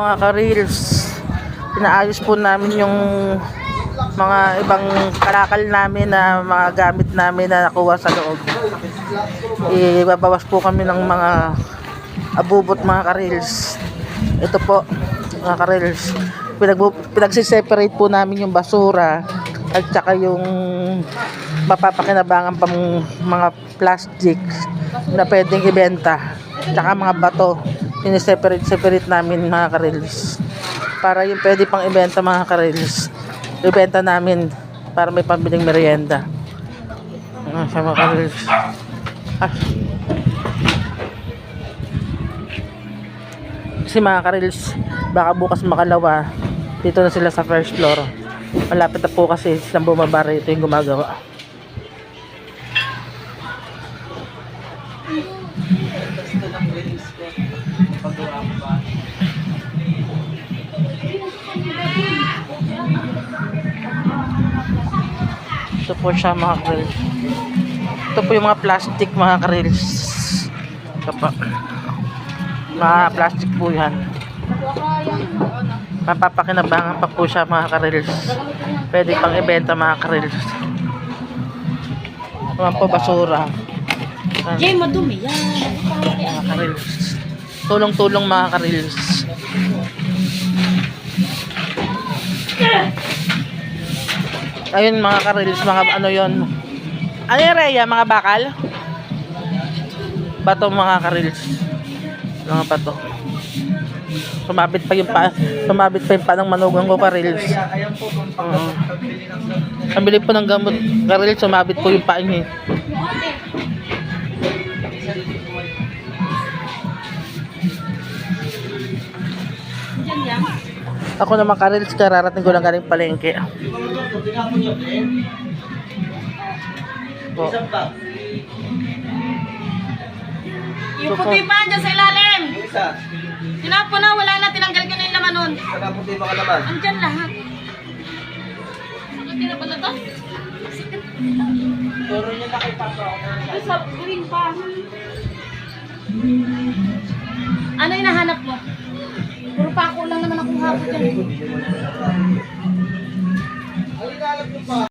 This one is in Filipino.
Mga ka-reels, inaayos po namin yung mga ibang kalakal namin na mga gamit namin na nakuha sa loob. Ibabawas po kami ng mga abubot, mga ka-reels. Ito po, mga ka-reels, pinagsiseparate po namin yung basura at saka yung mapapakinabangan pang mga plastic na pwedeng ibenta, tsaka mga bato. Separate namin, mga ka-reels, para yung pwede pang ibenta, mga ka-reels, ibenta namin para may pambiling merienda. Sa mga ka-reels, kasi mga ka-reels, baka bukas makalawa dito na sila sa first floor. Malapit na po kasi silang bumaba rito, yung gumagawa. Ito po siya, mga ka-reels. Ito po yung mga plastic, mga ka-reels. Ito po, mga plastic po yan. Mapapakinabangan pa po siya, mga ka-reels. Pwede pang ibenta, mga ka-reels. Naman po basura. Jay, madumi yan. Mga ka-reels, tulong-tulong, mga ka-reels. Ayun, mga ka-reels, mga ano yon. Ano yung Rhea? Mga bakal? Bato, mga ka-reels. Mga bato. Sumabit pa yung pa ng manugang ko, ka-reels. Ang bili po ng gamot, ka-reels, sumabit po yung paa niya. Ako naman, ka-reels, kararating ko lang galing palengke. Po. Yung puti pa dyan sa ilalim. Tinapo na, wala na, tinanggal ko na yung laman nun. Puti ba ka naman? Andyan lahat. Ano pala to? Turo niya na kay Papa. Ay, sa green pa. Ano yung nahanap mo? Puro pako lang naman akong hapon dyan.